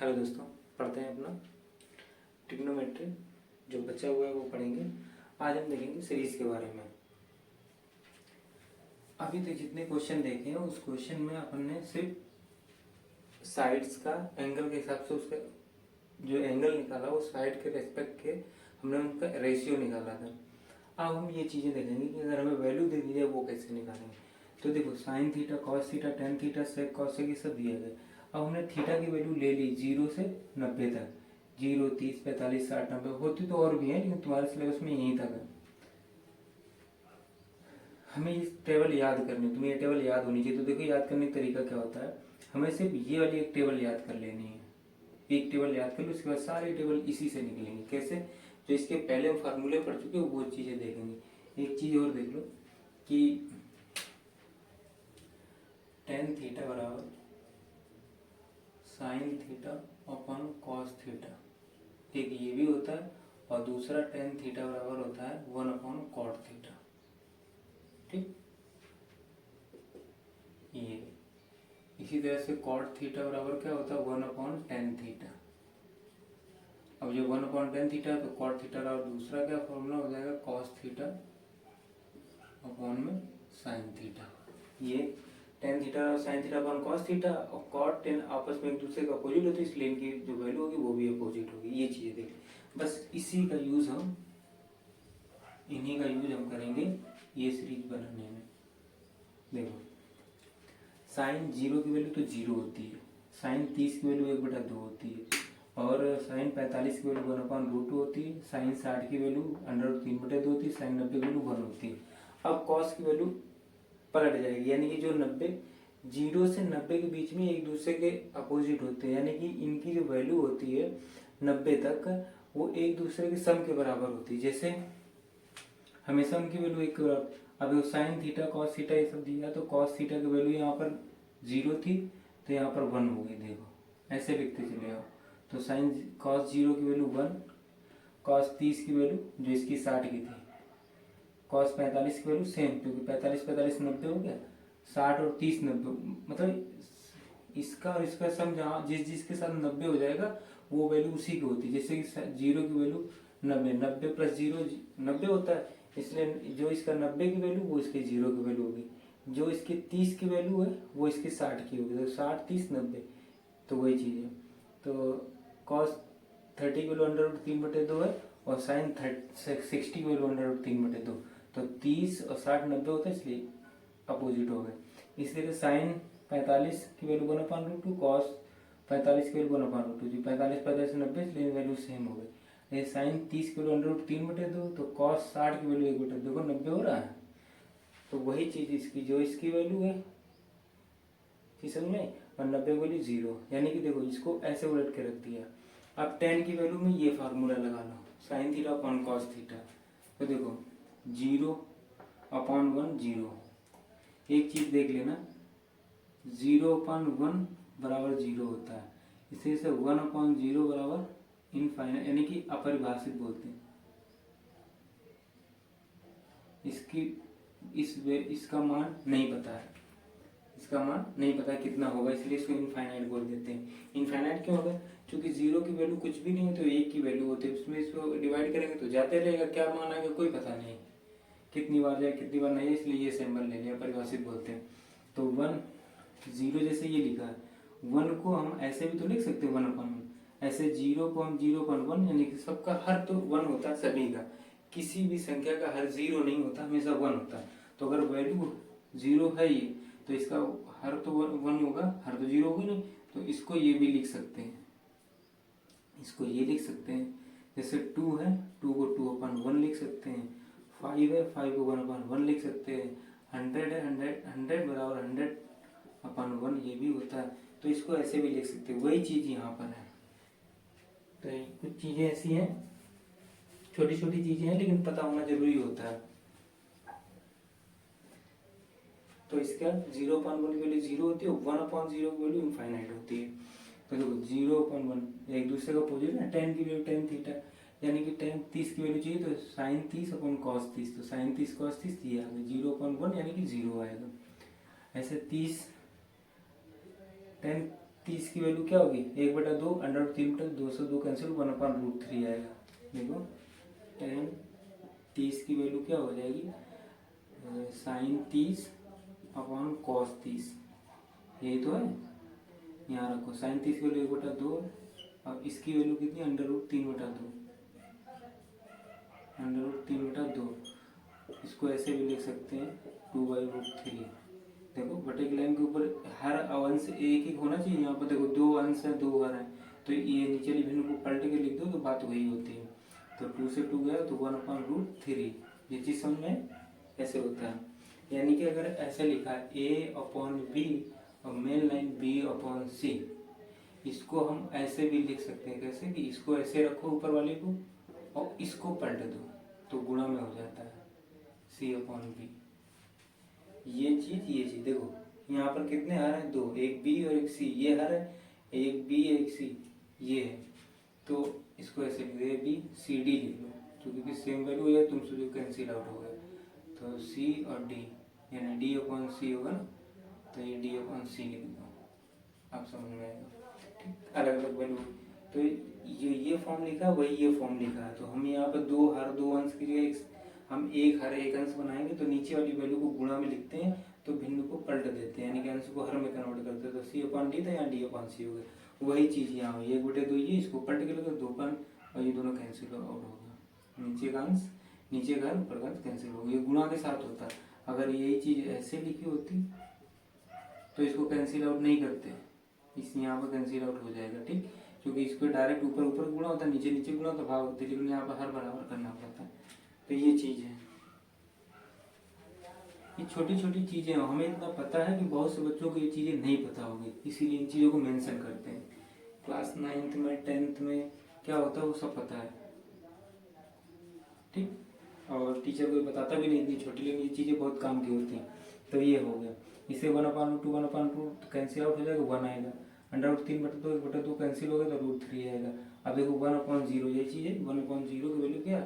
Hello दोस्तों, पढ़ते हैं अपना ट्रिग्नोमेट्री। जो बचा हुआ है वो पढ़ेंगे। आज हम देखेंगे सीरीज के बारे में। अभी तक जितने क्वेश्चन देखे हैं उस क्वेश्चन में अपन ने सिर्फ साइड्स का एंगल के हिसाब से उसका जो एंगल निकाला वो साइड के रेस्पेक्ट के हमने उनका रेशियो निकाला था। अब हम ये चीज़ें देखेंगे कि अगर हमें वैल्यू दे दी जाए वो कैसे निकालेंगे। तो देखो sine theta, cos theta, tan theta, sec cosec ये सब दिया गया। अब हमने थीटा की वैल्यू ले ली 0 से 90 तक, 0, 30, 45, 60, 90 होती तो और भी है, लेकिन तुम्हारे सिलेबस में यहीं तक है। हमें ये टेबल याद करनी, तुम्हें ये टेबल याद होनी चाहिए। तो देखो याद करने का तरीका क्या होता है, हमें सिर्फ ये वाली एक टेबल याद कर लेनी है। एक टेबल याद कर लो, उसके बाद सारे टेबल इसी से निकलेंगे। कैसे? जो इसके पहले हम फार्मूले पढ़ चुके हैं वो चीज़ें देखेंगे। एक चीज़ और देख लो कि टेन थीटा बराबर sign theta upon cos theta, एक ये भी होता है, और दूसरा टेन थीटा बराबर होता है 1 अपॉन कॉट थीटा। ठीक, ये इसी तरह से कॉट थीटा बराबर क्या होता है 1 अपॉन टेन थीटा। अब जो 1 अपॉन टेन थीटा तो कॉट थीटा और दूसरा क्या फॉर्मूला हो जाएगा कॉस थीटा अपॉन में साइन थीटा। ये टेन थीटा और sign theta upon cos theta और कॉट टेन आपस में एक दूसरे का अपोजिट होती है, इसलिए इनकी जो वैल्यू होगी वो भी अपोजिट होगी। ये चीजें देख, बस इसी का यूज हम इन्हीं का यूज हम करेंगे ये सीरीज बनाने में। देखो साइन 0 की वैल्यू तो 0 होती है, साइन 30 की वैल्यू 1/2 होती है, और साइन 45 की वैल्यू 1/√2 होती है, साइन 60 की वैल्यू √3/2 होती है, साइन 90 की वैल्यू 1 होती है। अब कॉस की वैल्यू पलट जाएगी, यानी कि जो 90 0 से 90 के बीच में एक दूसरे के अपोजिट होते हैं, यानी कि इनकी जो वैल्यू होती है 90 तक वो एक दूसरे के सम के बराबर होती है। जैसे हमेशा उनकी वैल्यू एक के बराबर। अब साइन थीटा कॉस थीटा ये सब दिया, तो कॉस थीटा की वैल्यू यहाँ पर 0 थी तो यहाँ पर 1 हो गई। देखो ऐसे लिखते चले आओ। तो साइन कॉस 0 की वैल्यू 1, कॉस 30 की वैल्यू जो इसकी 60 की थी, कॉस 45 की वैल्यू सेम, क्योंकि 45 45 90 हो गया, 60 और 30 90, मतलब इसका और इसका सम जहाँ जिस जिसके साथ 90 हो जाएगा वो वैल्यू उसी की होती है। जैसे कि 0 की वैल्यू 90, 90 प्लस 0 90 होता है, इसलिए जो इसका 90 की वैल्यू वो इसके 0 की वैल्यू होगी, जो इसके 30 की वैल्यू है वो इसके 60 की होगी। तो 60 30 90 तो वही चीज़ है। तो कॉस 30 की वैल्यू √3/2 है, और साइन 60 की वैल्यू √3/2, तो 30 और 60 90 होता है, इसलिए अपोजिट हो गए। इसलिए साइन 45 की वैल्यू 1/√2, कॉस 45 की वैल्यू 1/√2, जी 45 45 90, इसलिए वैल्यू सेम हो गई। ये साइन 30 की वैल्यू √3/2, तो कॉस 60 की वैल्यू 1/2 को 90 हो रहा है। तो वही चीज़ इसकी जो इसकी वैल्यू है समझ में, और 90 वैल्यू 0, यानी कि देखो इसको ऐसे उलट के रख दिया। अब टेन की वैल्यू में ये फार्मूला लगा लो, sine theta upon cos theta. तो देखो 0/1 0, एक चीज देख लेना 0/1 बराबर 0 होता है, इसी से 1/0 बराबर इनफाइनाइट, यानी कि अपरिभाषित बोलते हैं इसकी। इसका मान नहीं पता है, इसका मान नहीं पता कितना होगा, इसलिए इसको इनफाइनाइट बोल देते हैं। इनफाइनाइट क्यों होगा? क्योंकि 0 की वैल्यू कुछ भी नहीं है तो 1 की वैल्यू होती है, उसमें इसको डिवाइड करेंगे तो जाते रहेगा, क्या मान आएगा कोई पता नहीं, कितनी बार जाए कितनी बार नहीं, इसलिए ये सिंबल ले लिया, परिभाषित बोलते हैं। तो 1 0 जैसे ये लिखा है, 1 को हम ऐसे भी तो लिख सकते हैं 1/1, ऐसे 0 को हम 0/1, यानी कि सबका हर तो 1 होता है सभी का, किसी भी संख्या का हर 0 नहीं होता, हमेशा 1 होता है। तो अगर वैल्यू 0 है ये, तो इसका हर तो 1 होगा, हर तो 0 होगा नहीं, तो इसको ये भी लिख सकते हैं, इसको ये लिख सकते हैं। जैसे 2 है, 2 को 2/1 लिख सकते हैं, 5 है, 5 को 1/1 लिख सकते हैं, 100 है, 100 बराबर 100/1 ये भी होता है, तो इसको ऐसे भी लिख सकते हैं। वही चीज यहाँ पर है। तो कुछ चीजें ऐसी हैं, छोटी छोटी चीजें हैं, लेकिन पता होना जरूरी होता है। तो इसका 0/1 की वैल्यू 0 होती है, 1/0 की वैल्यू इनफाइनाइट होती है। तो देखो 0/1 एक दूसरे का अपोजिट है, टेन की वैल्यू टेन थीटा, यानी कि टेन 30 की वैल्यू चाहिए तो साइन 30 अपॉन कॉस 30, तो साइन 30 कॉस 30 ये आ गया 0/1, यानी कि 0 आएगा। ऐसे 30 टेन 30 की वैल्यू क्या होगी 1/2 √3 बटे 2 से 2 कैंसिल 1/√3 आएगा। देखो tan 30 की वैल्यू क्या हो जाएगी sin 30 अपॉन cos 30, यही तो है। यहाँ रखो sin 30 की वैल्यू 1/2 और इसकी वैल्यू कितनी √3/2, √3/2। इसको ऐसे भी लिख सकते हैं 2/√3। देखो बटे की लाइन के ऊपर हर अंश एक ही होना चाहिए। यहाँ पर देखो 2 अंश है 2 हर है, तो ये नीचे वाली भिन्न को पलट के लिख दो तो बात वही होती है। तो 2 से 2 गया तो 1/√3। ये चीज समझ में ऐसे होता है। यानी कि अगर ऐसे लिखा है A/B और मेन लाइन B/C, इसको हम ऐसे भी लिख सकते हैं। कैसे कि इसको ऐसे रखो ऊपर वाले को और इसको पलट दो तो गुणा में हो जाता है C/B। ये चीज देखो यहाँ पर कितने हर है 2, एक B और एक C, ये हर है एक B एक C ये है। तो इसको ऐसे लिख दो ABCD लिख लो, क्योंकि सेम वैल्यू है, तुम सोचो कैंसिल आउट हो गया तो C और D यानी D/C होगा ना, तो ये D/C लिख दो, आप समझ में आएगा। ठीक, अलग अलग वैल्यू। तो ये फॉर्म लिखा वही ये फॉर्म लिखा है। तो हम यहाँ पर 2 हर 2 अंश की जगह हम एक हर एक अंश बनाएंगे तो नीचे वाली वैल्यू को गुणा में लिखते हैं तो भिन्न को पलट देते हैं, यानी कि अंश को हर में कन्वर्ट करते हैं। तो C/D था यहाँ D/C हो गया। वही चीज यहाँ हुई 1/2 ये, इसको पलट के लगे 2 और ये दोनों कैंसिल आउट होगा। नीचे का अंश नीचे का ऊपर का अंश कैंसिल होगा, ये गुणा के साथ होता है। अगर यही चीज ऐसे लिखी होती तो इसको कैंसिल आउट नहीं करते, इस यहाँ पर कैंसिल आउट हो जाएगा। ठीक, क्योंकि इसको डायरेक्ट ऊपर ऊपर गुणा होता है नीचे नीचे गुणा तो भाग होती है, लेकिन यहाँ पर हर बराबर करना पड़ता है। तो ये चीज है, ये छोटी छोटी चीजें हमें इतना पता है कि बहुत से बच्चों को ये चीजें नहीं पता होगी, इसीलिए इन चीजों को मेंशन करते हैं। क्लास 9th में 10th में क्या होता है वो सब पता है। ठीक, और टीचर को बताता भी नहीं इतनी छोटी, लेकिन ये चीजें बहुत काम की होती हैं। तो ये हो गया, इसे 1/2 1/2 कैंसिल आउट हो जाएगा 1 आएगा, √3/2 1/2 कैंसिल हो गया तो √3 आएगा। अब देखो 1/0 ये चीज है, 1/0 की वैल्यू क्या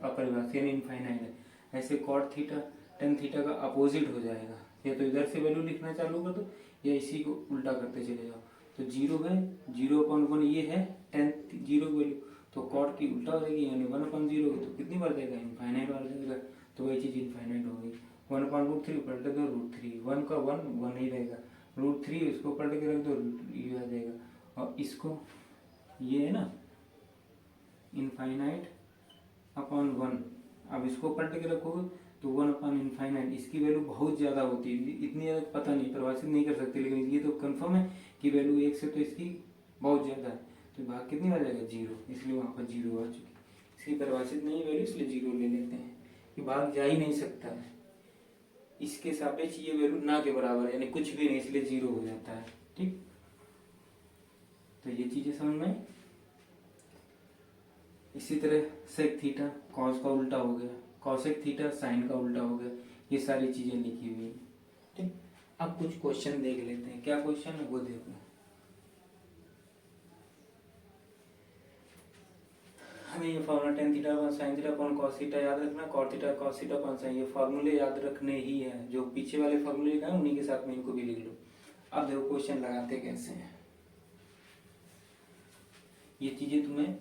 अपरिभाषित यानी इनफाइनाइट है। ऐसे cot थीटा tan थीटा का अपोजिट हो जाएगा, या तो इधर से वैल्यू लिखना चालू कर दो या इसी को उल्टा करते चले जाओ। तो 0 है 0/1 ये है tan 0 की वैल्यू, तो कॉट की उल्टा हो जाएगी यानी 1/0 होगी तो कितनी बार जाएगा इनफाइनाइट बार जाएगा। तो वही चीज इनफाइनाइट होगी। 1/√3 पलट दो √3, 1 का 1 ही रहेगा, √3 इसको पलट के रख दो ये आ जाएगा। और इसको ये है ना इनफाइनाइट अपॉन 1, अब इसको पलट के रखोगे तो 1/∞, इसकी वैल्यू बहुत ज्यादा होती है, इतनी ज्यादा पता नहीं परिभाषित नहीं कर सकते, लेकिन ये तो कंफर्म है कि वैल्यू 1 से तो इसकी बहुत ज्यादा है। तो भाग कितनी आ जाएगा 0, इसलिए वहां पर 0 आ चुकी। इसकी परिभाषित नहीं वैल्यू इसलिए 0 ले लेते हैं कि भाग जा ही नहीं सकता है, इसके सापेक्ष ये वैल्यू ना के बराबर यानी कुछ भी नहीं, इसलिए 0 हो जाता है। ठीक, तो ये चीजें समझ में। इसी तरह सेक थीटा कॉस का उल्टा हो गया, कॉसेक थीटा साइन का उल्टा हो गया, ये सारी चीजें लिखी हुई है। ठीक, अब कुछ क्वेश्चन देख लेते हैं, क्या क्वेश्चन है वो देखो। हमें ये formula tan theta upon sin theta upon cos theta याद रखना, cot theta cos theta upon sin, ये फॉर्मूले याद रखने ही है, जो पीछे वाले फॉर्मूले लिखा है उन्हीं के साथ में इनको भी लिख लो। अब देखो क्वेश्चन लगाते कैसे हैं, ये चीजें तुम्हें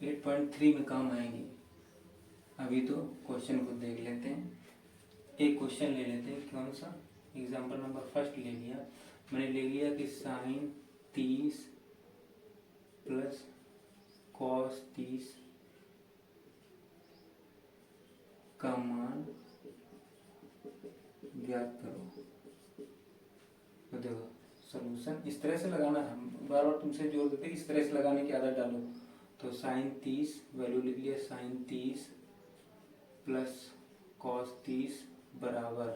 8.3 में काम आएंगी। अभी तो क्वेश्चन को देख लेते हैं, एक क्वेश्चन ले लेते हैं। कौन सा एग्जाम्पल नंबर फर्स्ट ले लिया मैंने, ले लिया कि sin 30 प्लस cos 30 का मान ज्ञात करो। तो देखो सॉल्यूशन इस तरह से लगाना है, बार बार तुमसे जोर देते इस तरह से लगाने की आदत डालो। तो sin 30 वैल्यू लिख लिया sin 30 प्लस cos 30 बराबर,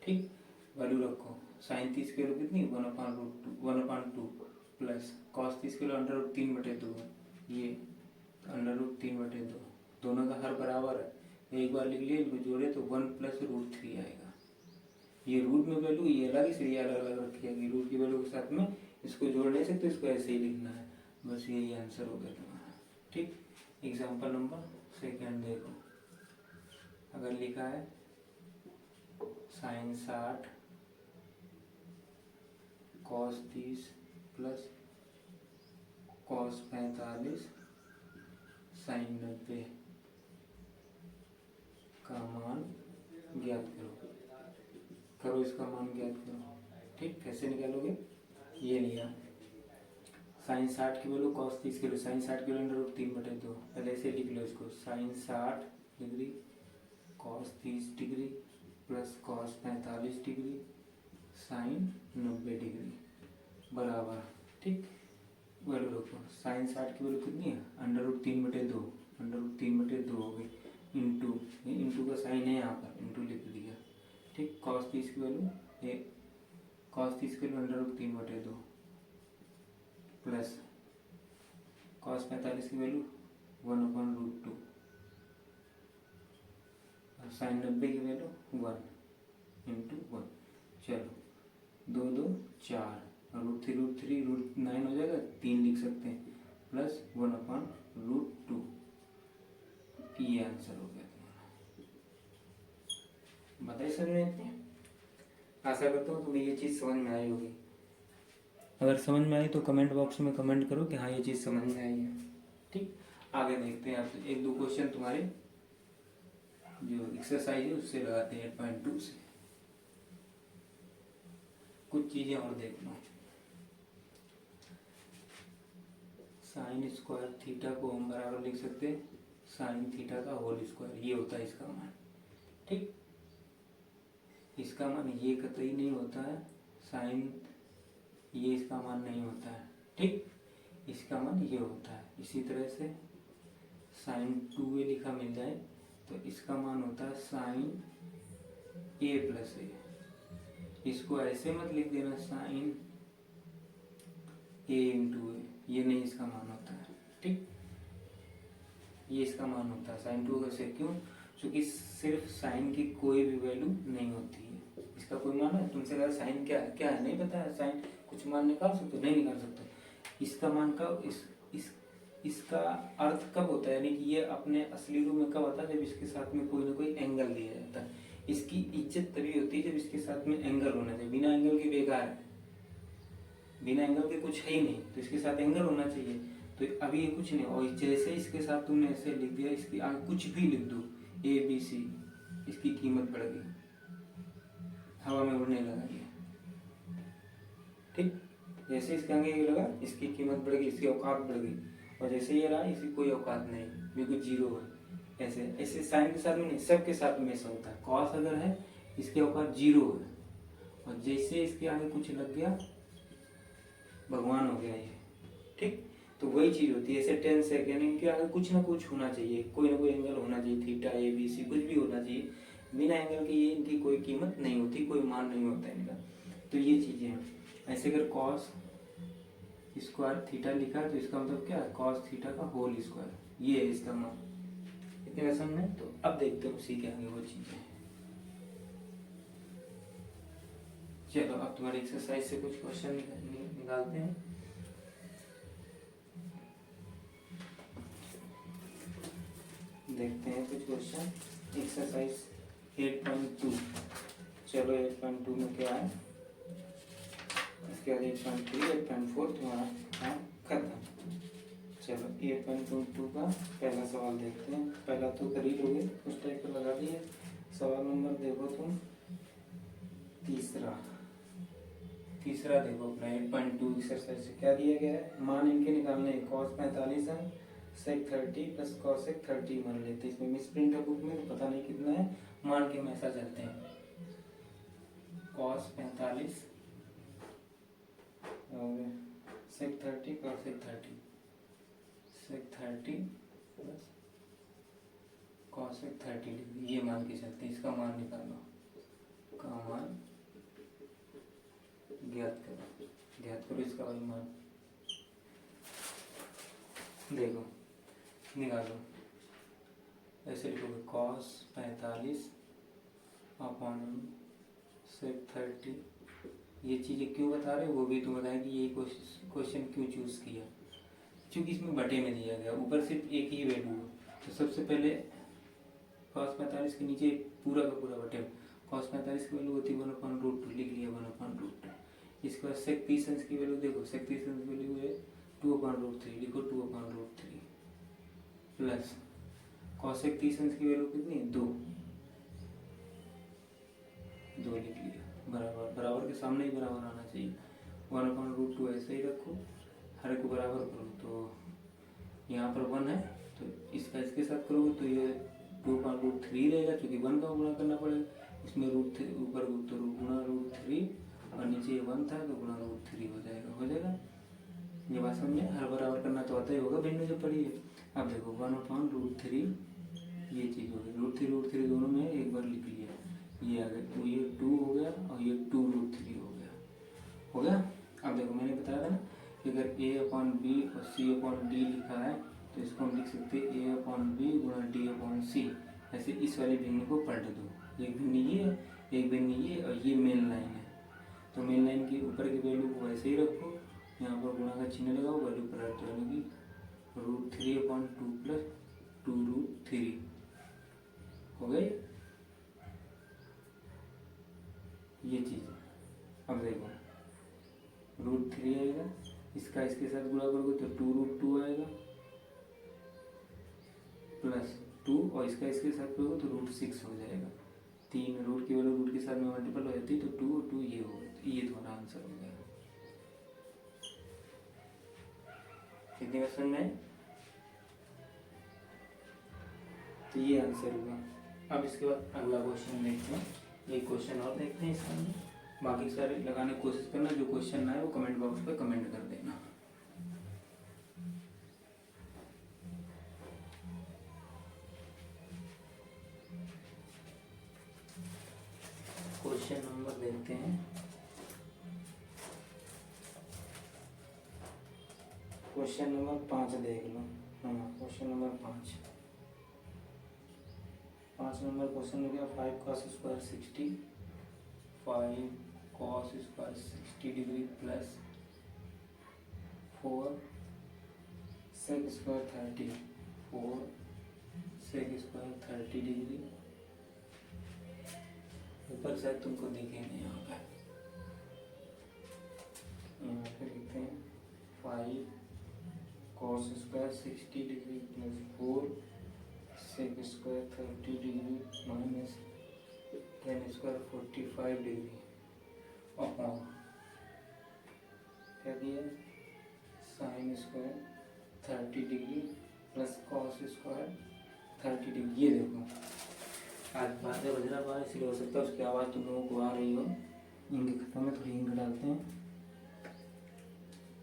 ठीक वैल्यू रखो। sin 30 की वैल्यू कितनी 1/2 प्लस cos 30 की वैल्यू √3/2 ये √3/2, दोनों का हर बराबर है, एक बार लिख लिए इनको जोड़े तो 1 + √3 आएगा। ये रूट में वैल्यू ये अलग इसलिए अलग अलग रखी जाएगी, रूट की वैल्यू के साथ में इसको जोड़ नहीं सकते, इसको ऐसे ही लिखना है, बस यही आंसर हो गया तुम्हारा। ठीक, एग्जाम्पल नंबर सेकेंड देखो, अगर लिखा है sin 60 cos 30 plus cos 45 sine 90 का मान ज्ञात करो। करो इसका मान ज्ञात करो। ठीक, कैसे निकालोगे? ये लिया साइन 60 की वैल्यू कॉस 30 की वैल्यू, साइन 60 की वैल्यू √3/2। पहले ऐसे लिख लो इसको, sine 60 degree cos 30 degree plus cos 45 degree sine 90 degree बराबर। ठीक, वैल्यू रखो। साइन 60 की वैल्यू कितनी है? √3/2, √3/2 हो गई इंटू, इंटू का साइन है यहाँ पर, इंटू लिख दिया। ठीक, कॉस 30 की वैल्यू कॉस 30 की वैल्यू √3/2 प्लस कॉस 45 की वैल्यू 1/√2 और साइन 90 की वैल्यू 1 इंटू 1। चलो 2 2 4 √3 √9 हो जाएगा, 3 लिख सकते हैं प्लस 1/√2। ये आंसर हो गया तुम्हारा। बताइए समझ में? आशा करता हूँ तुम्हें ये चीज़ समझ में आई होगी। अगर समझ में आई तो कमेंट बॉक्स में कमेंट करो कि हाँ ये चीज़ समझ में आई है। ठीक, आगे देखते हैं आपसे 1-2 क्वेश्चन तुम्हारे जो एक्सरसाइज है उससे लगाते हैं 8.2 से। कुछ चीज़ें और देख लो। साइन स्क्वायर थीटा को हम बराबर लिख सकते हैं साइन थीटा का होल स्क्वायर, ये होता है इसका मान। ठीक, इसका मान ये कतई नहीं होता है, साइन ये इसका मान नहीं होता है। ठीक, इसका मान ये होता है। इसी तरह से साइन 2a लिखा मिल जाए तो इसका मान होता है साइन a प्लस ए। इसको ऐसे मत लिख देना साइन a इंटू ए, ये नहीं इसका मान होता है। ठीक, ये इसका मान होता है साइन 2 से। क्यों? क्योंकि सिर्फ साइन की कोई भी वैल्यू नहीं होती है, इसका कोई मान है। तुमसे अगर साइन क्या है, क्या है नहीं पता है, साइन कुछ मान निकाल सकते हो? नहीं निकाल सकते। इसका मान कब इसका अर्थ कब होता है, यानी कि ये अपने असली रूप में कब आता है? जब इसके साथ में कोई ना कोई एंगल दिया जाता है। इसकी इज्जत तभी होती है जब इसके साथ में एंगल होना चाहिए। बिना एंगल के बेकार है, बिना एंगल के कुछ है ही नहीं, तो इसके साथ एंगल होना चाहिए। तो अभी ये कुछ नहीं, और जैसे इसके साथ तुमने ऐसे लिख दिया, इसकी आगे कुछ भी लिख दो ABC, इसकी कीमत बढ़ गई, हवा में उड़ने लगा ये। ठीक, जैसे इसके आगे ये लगा इसकी कीमत बढ़ गई, इसकी औकात बढ़ गई। और जैसे ये रहा इसकी कोई औकात नहीं, बिल्कुल जीरो है। ऐसे ऐसे साइन के साथ में नहीं, सबके साथ में ऐसा होता है। कॉस अगर है इसकी औकात जीरो है, और जैसे इसके आगे कुछ लग गया भगवान हो गया ये। ठीक, तो वही चीज होती है। ऐसे 10 सेकेंड इनके आगे कुछ ना कुछ होना चाहिए, कोई ना कोई एंगल होना चाहिए, थीटा ABC कुछ भी होना चाहिए। बिना एंगल के ये इनकी कोई कीमत नहीं होती, कोई मान नहीं होता इनका। तो ये चीजें हैं। ऐसे अगर कॉस स्क्वायर थीटा लिखा है तो इसका मतलब क्या है? कॉस थीटा का होल स्क्वायर, ये है इसका मान। इतने समझ में? तो अब देखते हैं उसी के आगे वो चीजें। चलो अब तुम्हारी एक्सरसाइज से कुछ क्वेश्चन निकालते हैं। देखते हैं कुछ क्वेश्चन। एक्सरसाइज 8.2। चलो 8.2 में क्या है, इसके बाद 8.3 8.4 तुम्हारा काम खत्म। चलो 8.2 का पहला सवाल देखते हैं। पहला तो कर ही लोगे, उस टाइप का लगा दिए। सवाल नंबर देखो तुम तीसरा देखो अपना 8.2 एक्सरसाइज से क्या दिया गया है। मान इनके निकालने हैं। cos 45 है, sec 30 प्लस cosec 30 मान लेते हैं। इसमें मिसप्रिंट है बुक में तो पता नहीं कितना है, मान के हमेशा चलते हैं। cos 45 और sec 30 cosec 30, sec 30 plus cosec 30 ये मान के चलते हैं। इसका मान निकालो, का मान ज्ञात करो इसका वही मान। देखो निकालो, ऐसे लिखोगे cos 45 अपॉन sec 30। ये चीज़ें क्यों बता रहे हो वो भी तो बताएं कि ये क्वेश्चन क्यों चूज किया। क्योंकि इसमें बटे में दिया गया, ऊपर सिर्फ एक ही वैल्यू है। तो सबसे पहले cos 45 के नीचे पूरा का पूरा बटे। cos 45 की वैल्यू होती है 1/√2, लिख लिया 1/√2। इसके बाद sec 30 की वैल्यू देखो, sec 30 की वैल्यू है 2/√3 लिखो, 2/√3 प्लस कॉसेक 30 अंश की वैल्यू कितनी, 2 लिख लिया, बराबर, बराबर के सामने ही बराबर आना चाहिए। 1/√2 ऐसे ही रखो, हर एक को बराबर करो, तो यहाँ पर 1 है तो इसका इसके साथ करोगे तो ये 2/√3 रहेगा, क्योंकि 1 का गुणा करना पड़ेगा, इसमें ऊपर तो गुणा √3 और नीचे 1 था तो गुणा √3 हो जाएगा। ये बात समझे, हर बराबर करना तो आता ही होगा, भिन्न जब पड़ी है। अब देखो 1/√3 ये चीज़ हो गई, √3 दोनों में एक बार लिख लिया, ये आ गया, तो ये 2 हो गया और ये 2√3 हो गया। अब देखो मैंने बताया था ना कि अगर a/b और c/d लिखा है तो इसको हम लिख सकते हैं a/b गुणा d/c। ऐसे इस वाले भिन्न को पलट दो, एक भिन्न ये है, एक भिन्न ये, और ये मेन लाइन है, तो मेन लाइन के ऊपर की वैल्यू को वैसे ही रखो, यहाँ पर गुणा का चिन्ह लगाओ, वैल्यू पलट दो, यानी कि √3/2 प्लस 2√3 हो गई ये चीज़। अब देखो √3 आएगा, इसका इसके साथ गुणा करोगे तो 2√2 आएगा प्लस 2, और इसका इसके साथ करोगे तो √6 हो जाएगा। 3 रूट की वैल्यू रूट के साथ में मल्टीपल हो जाती है तो 2 और 2 ये हो गया, तो ये तुम्हारा आंसर हो गया। कितनी बार समझ में, तो ये आंसर हुआ। अब इसके बाद अगला क्वेश्चन देखते हैं, एक क्वेश्चन और देखते हैं इसका, बाकी सारे लगाने की कोशिश करना, जो क्वेश्चन ना है वो कमेंट बॉक्स पे कमेंट कर देना। क्वेश्चन नंबर देखते हैं, क्वेश्चन नंबर 5 देख लो। हाँ, क्वेश्चन नंबर 5 नंबर क्वेश्चन हो गया 5 cos square 60, 5 cos square 60 degree plus 4 sec square 30, 4 sec square 30 degree. ऊपर शायद तुमको दिखे नहीं, यहाँ पे लिखते हैं 5 cos square 60 degree plus 4 sec square 30 degree minus tan square 45 degree upon क्या दिया sin square 30 degree plus cos square 30 degree. ये देखो आज बातें बज रहा बाहर, इसलिए हो सकता है उसकी आवाज़ तुम लोगों को आ रही हो। इंक खत्म है, थोड़ी इंक डालते हैं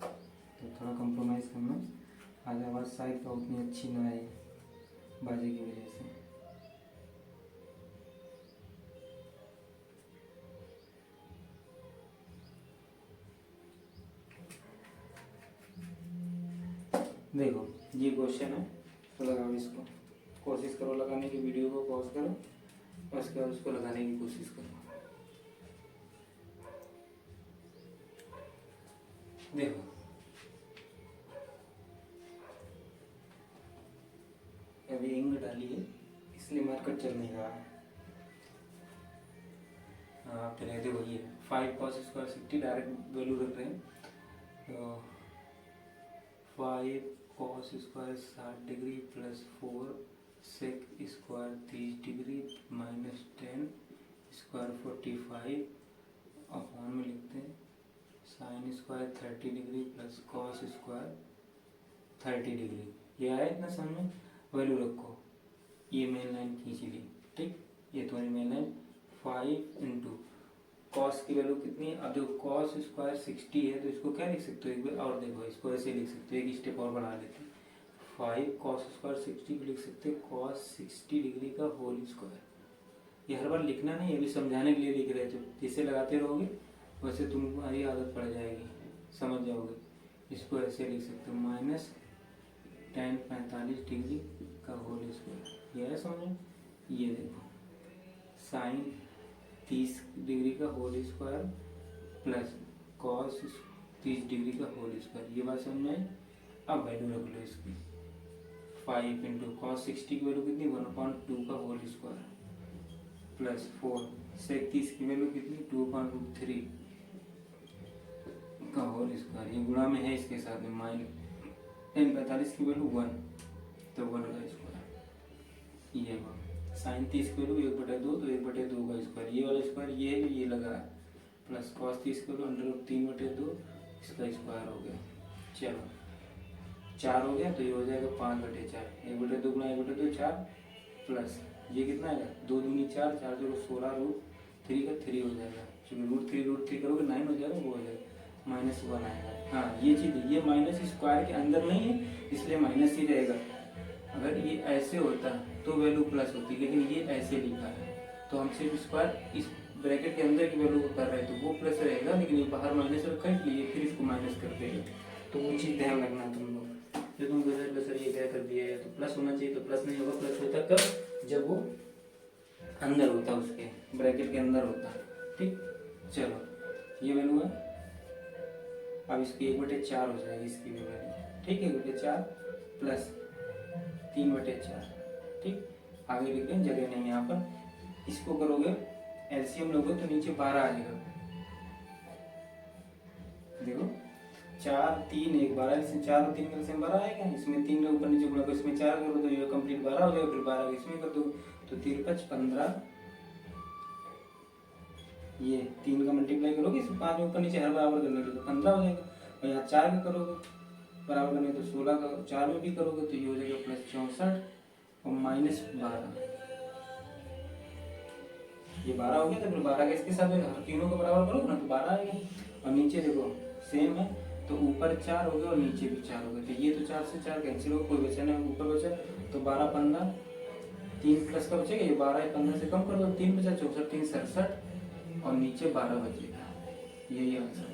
तो थोड़ा कंप्रोमाइज़ करना, आज आवाज़ शायद का उतनी अच्छी ना आए बाजे की वजह से। देखो ये क्वेश्चन है, तो लगाओ इसको, कोशिश करो लगाने की, वीडियो को पॉज करो और उसके बाद उसको लगाने की कोशिश करो। देखो अभी इंक डाली है इसलिए मार्कर चल नहीं रहा है। हाँ फिर देखो ये 5 cos स्क्वायर 60 डायरेक्ट वैल्यू रख रहे हैं, तो 5 cos square 60 degree plus 4 sec square 30 degree minus 10 square 45 upon में लिखते हैं sin square 30 degree plus cos square 30 degree. ये आया इतना सामने, वैल्यू रखो, ये मेन लाइन खींच ली, ठीक, ये तुम्हारी मेन लाइन 5 इंटू कॉस की वैल्यू कितनी है। अब जो कॉस स्क्वायर 60 है तो इसको क्या लिख सकते हो, एक बार और देखो, इसको ऐसे लिख सकते हो, एक स्टेप और बढ़ा लेते हैं, 5 cos स्क्वायर 60 को लिख सकते हैं cos 60 डिग्री का होल स्क्वायर। ये हर बार लिखना नहीं, अभी समझाने के लिए लिख रहे थे, जिससे लगाते रहोगे वैसे तुम्हारी आदत पड़ जाएगी, समझ जाओगे। इसको ऐसे लिख सकते हो माइनस tan 45 डिग्री का होल स्क्वायर, ये है समझ। ये देखो साइन 30 डिग्री का whole square plus cos 30 degree का होल स्क्वायर, ये बात समझ में आई। अब वैल्यू रख लो इसकी, 5 इंटू कॉस 60 की वैल्यू कितनी 1/2 का होल स्क्वायर प्लस 4 sec 30 की वैल्यू कितनी 2/√3 का होल स्क्वायर, ये गुणा में है इसके साथ में tan 45 की वैल्यू 1, तो 1 का स्क्वायर ये होगा। sin 30 की वैल्यू 1/2, तो 1/2 का स्क्वायर, ये वाला स्क्वायर ये है जो ये लगा है, प्लस cos 30 की वैल्यू √3/2 इसका स्क्वायर हो गया। चलो 4 हो गया, तो ये हो जाएगा 5/4, 1/2 गुना 1/2 4, प्लस ये कितना आएगा 2 दूनी 4, 4 जोड़ो 16 √3 का 3 हो जाएगा, चूँकि √3 करोगे 9 हो जाएगा, वो हो जाएगा -1 आएगा। हाँ ये चीज़ ये माइनस स्क्वायर के अंदर नहीं है, इसलिए माइनस ही रहेगा। अगर ये ऐसे होता तो वैल्यू प्लस होती, लेकिन ये ऐसे लिखा है, तो हम सिर्फ स्क्वायर इस ब्रैकेट के अंदर की वैल्यू को कर रहे हैं, तो वो प्लस रहेगा, लेकिन ये बाहर माइनस रखा है इसलिए फिर इसको माइनस कर देगा। तो वो चीज़ ध्यान रखना तुम लोग, जो तुम सर ये क्या कर दिया है, तो प्लस होना चाहिए, तो प्लस नहीं होगा। प्लस होता कब, जब वो अंदर होता, उसके ब्रैकेट के अंदर होता। ठीक, चलो ये वैल्यू है, अब इसकी 1/4 हो जाएगी इसकी भी वैल्यू। ठीक है, 1/4 प्लस 3/4। ठीक, आगे लिखते हैं, जगह नहीं है यहाँ पर। इसको करोगे एलसीएम लोगे तो नीचे 12 आएगा। देखो 4 3 1 12, इसमें 4 और 3 का एलसीएम 12 आएगा। इसमें 3 ऊपर नीचे गुणा करो, इसमें 4 करो तो ये कंप्लीट 12 हो जाएगा, फिर 12 इसमें कर दो तो 3 5 15, ये 3 का मल्टीप्लाई करोगे, इसमें 5 ऊपर नीचे हर बराबर करने तो 15 हो जाएगा। और यहाँ 4 का करोगे बराबर करने तो 16 का 4 में भी करोगे तो ये हो जाएगा +64 और -12। ये 12 हो गया, तो फिर 12 का इसके साथ हर तीनों को बराबर करोगे ना तो 12 आएगा। और नीचे देखो सेम है, तो ऊपर 4 हो गया और नीचे भी 4 हो गया, तो ये तो 4 से 4 कैंसिल हो, कोई बचा नहीं, ऊपर बचा तो 12 15, 3 प्लस का बचेगा, ये 12 15 से कम कर दो, 3 बचा 64, 3 67 और नीचे 12 बचेगा। यही आंसर होगा।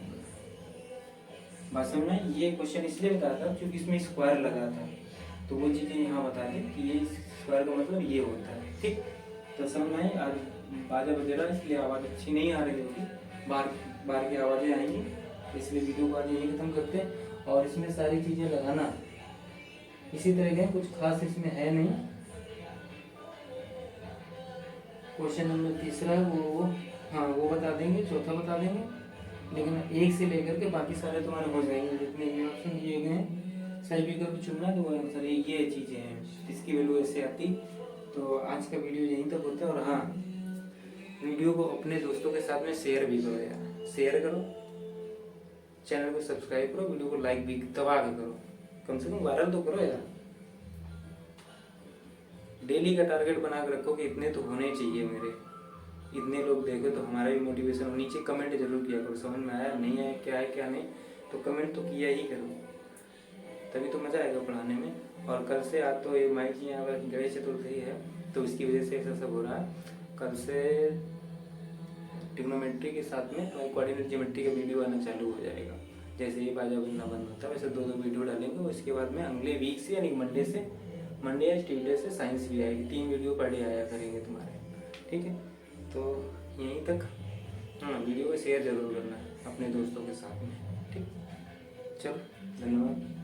बात समझ में? ये क्वेश्चन इसलिए बताया था क्योंकि इसमें स्क्वायर लगा था, तो वो चीज़ें यहाँ बता दें कि ये स्क्वायर का मतलब ये होता है। ठीक, तो समझ में? आज बाजा बज रहा है इसलिए आवाज़ अच्छी नहीं आ रही होगी, बाहर की आवाज़ें आएंगी, इसलिए वीडियो को आज यही खत्म करते हैं। और इसमें सारी चीज़ें लगाना इसी तरह के, कुछ खास इसमें है नहीं। क्वेश्चन नंबर 3 है वो हाँ वो बता देंगे, चौथा बता देंगे, लेकिन 1 से लेकर के बाकी सारे तुम्हारे हो जाएंगे, जितने भी ऑप्शन दिए गए हैं सही भी करके चुनना है, तो वो आंसर ये चीज़ें हैं, इसकी वैल्यू ऐसे आती। तो आज का वीडियो यहीं तक होता है। और हाँ, वीडियो को अपने दोस्तों के साथ में शेयर भी करो यार, शेयर करो, चैनल को सब्सक्राइब करो, वीडियो को लाइक भी दबा के करो, कम से कम वायरल तो करो यार। डेली का टारगेट बना के रखो कि इतने तो होने चाहिए मेरे, इतने लोग देखे तो हमारा भी मोटिवेशन हो। नीचे कमेंट जरूर किया करो, समझ में आया नहीं आया, क्या है क्या नहीं, तो कमेंट तो किया ही करो, तभी तो मज़ा आएगा पढ़ाने में। और कल से आज तो ये माइक जी यहाँ पर गणेश चतुर्थी है, तो इसकी वजह से ऐसा सब हो रहा है। कल से ट्रिग्नोमेट्री के साथ में कोऑर्डिनेट ज्योमेट्री का वीडियो आना चालू हो जाएगा। जैसे ये बाजा बनना बंद होता है वैसे 2 वीडियो डालेंगे। उसके बाद में अगले वीक से यानी मंडे या ट्यूसडे से साइंस भी आएगी, 3 वीडियो पर डे आया करेंगे तुम्हारे। ठीक है, तो यहीं तक। हाँ, वीडियो को शेयर जरूर करना अपने दोस्तों के साथ में। ठीक, चलो धन्यवाद।